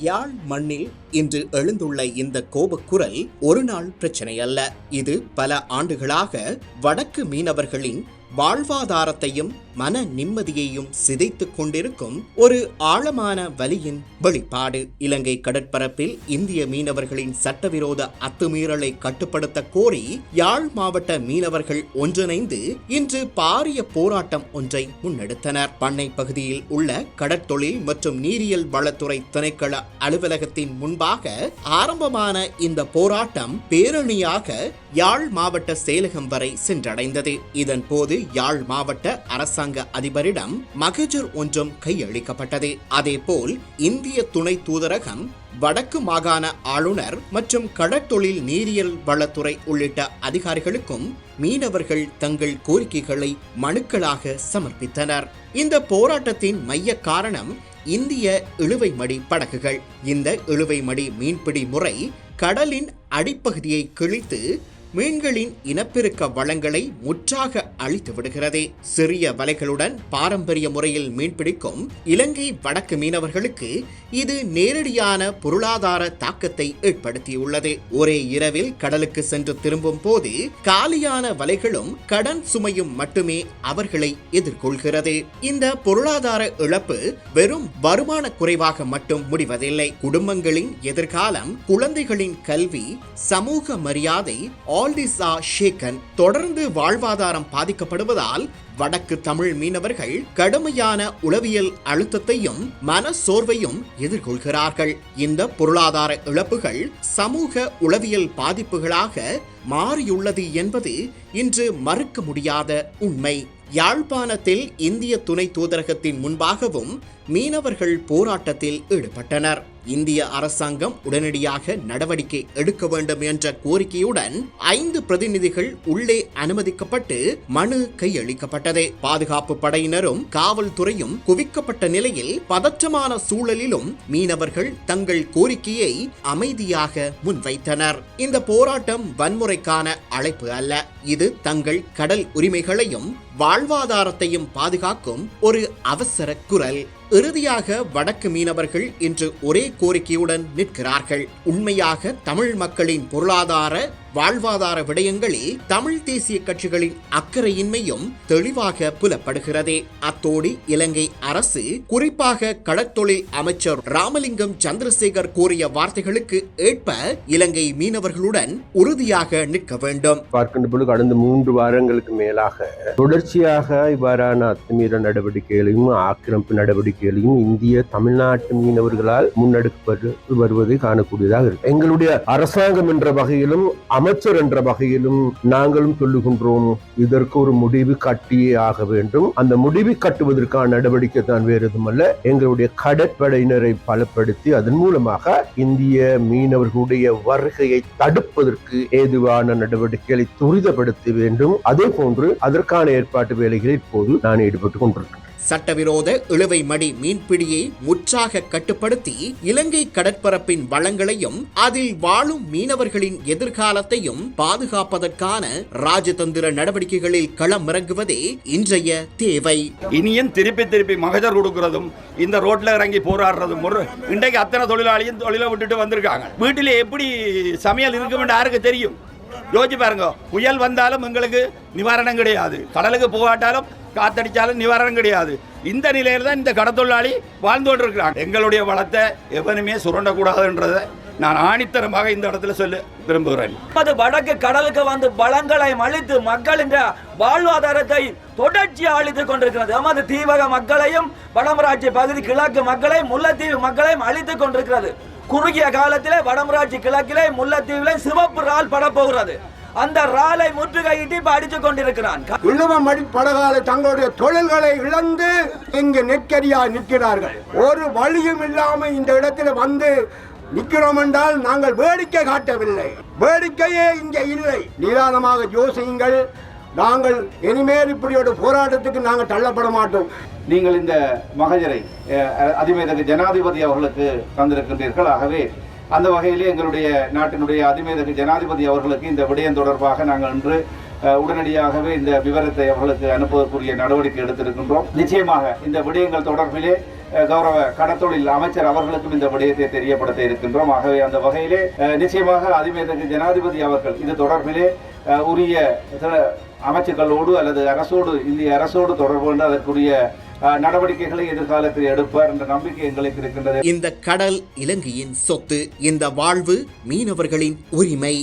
யாழ் மண்ணில் இன்று எழுந்துள்ள இந்த கோபக்குரல் ஒரு நாள் பிரச்சனை அல்ல. இது பல ஆண்டுகளாக வடக்கு மீனவர்களின் வாழ்வாதாரத்தையும் மன நிம்மதியையும் சிதைத்துக் கொண்டிருக்கும் ஒரு ஆழமான வலியின் வெளிப்பாடு. இலங்கை கடற்பரப்பில் இந்திய மீனவர்களின் சட்டவிரோத அத்துமீறலை கட்டுப்படுத்த கோரி யாழ் மாவட்ட மீனவர்கள் ஒன்றிணைந்து இன்று பாரிய போராட்டம் ஒன்றை முன்னெடுத்தனர். பண்ணை பகுதியில் உள்ள கடற்தொழில் மற்றும் நீரியல் வளத்துறை திணைக்கள அலுவலகத்தின் முன்பாக ஆரம்பமான இந்த போராட்டம் பேரணியாக யாழ் மாவட்ட செயலகம் வரை சென்றடைந்தது. இதன் போது யாழ் மாவட்ட அரசாங்க அதிபரிடம் மகஜர் ஒன்றும் கையளிக்கப்பட்டது. அதேபோல் இந்திய துணை தூதரகம், வடக்கு மாகாண ஆளுநர் மற்றும் கடற்தொழில் நீரியல் வளத்துறை உள்ளிட்ட அதிகாரிகளுக்கும் மீனவர்கள் தங்கள் கோரிக்கைகளை மனுக்களாக சமர்ப்பித்தனர். இந்த போராட்டத்தின் மைய காரணம் இந்திய இழுவைமடி படகுகள். இந்த இழுவைமடி மீன்பிடி முறை கடலின் அடிப்பகுதியை கிழித்து மீன்களின் இனப்பெருக்க வளங்களை முற்றாக அழித்து விடுகிறது. சிறிய வலைகளுடன் பாரம்பரிய முறையில் மீன்பிடிக்கும் இலங்கை வடக்கு மீனவர்களுக்கு இது நேரடியான பொருளாதார தாக்கத்தை ஏற்படுத்தியுள்ளது. ஒரே இரவில் கடலுக்கு சென்று திரும்பும் போது காலியான வலைகளும் கடன் சுமையும் மட்டுமே அவர்களை எதிர்கொள்கிறது. இந்த பொருளாதார இழப்பு வெறும் வருமான குறைவாக மட்டும் முடிவதில்லை. குடும்பங்களின் எதிர்காலம், குழந்தைகளின் கல்வி, சமூக மரியாதை, தொடர்ந்து வாழ்வாதாரம் பாதிக்கப்படுவதால் வடக்கு தமிழ் மீனவர்கள் கடுமையான உளவியல் அழுத்தத்தையும் மன சோர்வையும் எதிர்கொள்கிறார்கள். இந்த பொருளாதார இழப்புகள் சமூக உளவியல் பாதிப்புகளாக மாறியுள்ளது என்பது இன்று மறுக்க முடியாத உண்மை. யாழ்ப்பாணத்தில் இந்திய துணை தூதரகத்தின் முன்பாகவும் மீனவர்கள் போராட்டத்தில் ஈடுபட்டனர். இந்திய அரசாங்கம் உடனடியாக நடவடிக்கை எடுக்க வேண்டும் என்ற கோரிக்கையுடன் 5 பிரதிநிதிகள் உள்ளே அனுமதிக்கப்பட்டு மனு கையளிக்கப்பட்டது. பாதுகாப்பு படையினரும் காவல்துறையும் குவிக்கப்பட்ட நிலையில் பதற்றமான சூழலிலும் மீனவர்கள் தங்கள் கோரிக்கையை அமைதியாக முன்வைத்தனர். இந்த போராட்டம் வன்முறைக்கான அழைப்பு அல்ல. இது தங்கள் கடல் உரிமைகளையும் வாழ்வாதாரத்தையும் பாதுகாக்கும் ஒரு அவசர குரல். இறுதியாக வடக்கு மீனவர்கள் இன்று ஒரே கோரிக்கையுடன் நிற்கிறார்கள். உண்மையாக தமிழ் மக்களின் பொருளாதார வாழ்வாதார விடயங்களில் தமிழ் தேசிய கட்சிகளின் அக்கறையின்மையும் தெளிவாக புலப்படுகிறது. அத்தோடு இலங்கை அரசு, குறிப்பாக கடற்தொழில் அமைச்சர் ராமலிங்கம் சந்திரசேகர் கூறிய வார்த்தைகளுக்கு ஏற்ப இலங்கை மீனவர்களுடன் உறுதியாக நிற்க வேண்டும். பார்க்கின்ற பொழுது கடந்த 3 வாரங்களுக்கு மேலாக தொடர்ச்சியாக இவ்வாறான அத்துமீற நடவடிக்கைகளையும் ஆக்கிரமிப்பு நடவடிக்கைகளையும் இந்திய தமிழ்நாட்டு மீனவர்களால் முன்னெடுக்கப்பட்டு வருவதை காணக்கூடியதாக இருக்கு. எங்களுடைய அரசாங்கம் என்ற வகையிலும் அமைச்சர் என்ற வகையிலும் நாங்களும் சொல்லுகின்றோம், இதற்கு ஒரு முடிவு கட்டியே ஆக வேண்டும். அந்த முடிவு கட்டுவதற்கான நடவடிக்கை தான் வேறு எதுவுமல்ல, எங்களுடைய கடற்படையினரை பலப்படுத்தி அதன் மூலமாக இந்திய மீனவர்களுடைய வருகையை தடுப்பதற்கு ஏதுவான நடவடிக்கைகளை துரிதப்படுத்த வேண்டும். அதே போன்று அதற்கான ஏற்பாட்டு வேலைகளில் இப்போது நான் ஈடுபட்டுக் கொண்டிருக்கிறேன். சட்டவிரோத இழுவை மடி மீன்பிடியை முற்றாக கட்டுப்படுத்தி இலங்கை கடற்பரப்பின் வளங்களையும் அதில் வாழும் மீனவர்களின் எதிர்காலத்தையும் பாதுகாப்பதற்கான ராஜதந்திர நடவடிக்கைகளில் களமிறங்குவதே இன்றைய தேவை. இனியும் திருப்பி மகஜர் கொடுக்கிறதும் இந்த ரோட்ல இறங்கி போராடுறதும் இன்றைக்கு அத்தனை தொழிலாளியும் தொழிலை விட்டுட்டு வந்திருக்காங்க. வீட்டிலே எப்படி சமையல் இருக்கும் யாருக்கு தெரியும்? யோசிச்சு பாருங்க. புயல் வந்தாலும் எங்களுக்கு நிவாரணம் கிடையாது, கடலுக்கு போகாட்டாலும் காத்தடிச்சாலும் நிவாரணம் கிடையாது. இந்த நிலையில தான் இந்த கடத்தொழிலாளி வாழ்ந்து கொண்டிருக்கிறாங்க. எங்களுடைய வளத்தை எவனுமே சுரண்டக்கூடாதுன்றதை நான் ஆணித்தரமாக இந்த இடத்துல சொல்ல விரும்புகிறேன். வடக்கு கடலுக்கு வந்து வளங்களை அழித்து மக்களின் வாழ்வாதாரத்தை தொடர்ச்சியாக அழித்துக் கொண்டிருக்கிறது. நமது தீவக மக்களையும் வடமராட்சி பகுதி கிழக்கு மக்களையும் முல்லைத்தீவு மக்களையும் அழித்துக் கொண்டிருக்கிறது. குறுகிய காலத்திலே வடமராட்சி கிழக்கிலே முல்லைத்தீவிலே சிவப்பு ரால் படப்போகிறது. அந்த ராலை முற்றுகையிட்டு அடித்துக் கொண்டிருக்கிறான். இழுவமடி படகாலை தங்களுடைய தொழில்களை இழந்து இங்கு நெருக்கடியா நிற்கிறார்கள். ஒரு வழியும் இல்லாமல் இந்த இடத்துல வந்து நிற்கிறோம் என்றால் நாங்கள் வேடிக்கை காட்டவில்லை. வேடிக்கையே இங்கே இல்லை. நிதானமாக யோசியுங்கள். நாங்கள் இனிமேல் இப்படி ஒரு போராட்டத்துக்கு நாங்கள் தள்ளப்பட மாட்டோம். நீங்கள் இந்த மகஜரை அதிமேதகு ஜனாதிபதி அவர்களுக்கு தந்திருக்கின்றீர்கள். ஆகவே அந்த வகையிலே எங்களுடைய நாட்டினுடைய அதிமேதகு ஜனாதிபதி அவர்களுக்கு இந்த விடயம் தொடர்பாக நாங்கள் இன்று உடனடியாகவே இந்த விவரத்தை அவர்களுக்கு அனுப்புவதற்குரிய நடவடிக்கை எடுத்திருக்கின்றோம். நிச்சயமாக இந்த விடயங்கள் தொடர்பிலே கௌரவ கடத்தொழில் அமைச்சர் அவர்களுக்கும் இந்த விடயத்தை தெரியப்படுத்த இருக்கின்றோம். ஆகவே அந்த வகையிலே நிச்சயமாக அதிமேதகு ஜனாதிபதி அவர்கள் இது தொடர்பிலே உரிய அமைச்சர்களோடு அல்லது அரசோடு இந்திய அரசோடு தொடர்பு கொண்டு அதற்குரிய நடவடிக்கைகளை எதிர்காலத்தில் எடுப்பார் என்ற நம்பிக்கை எங்களுக்கு இருக்கின்றது. இந்த கடல் இலங்கையின் சொத்து, இந்த வாழ்வு மீனவர்களின் உரிமை.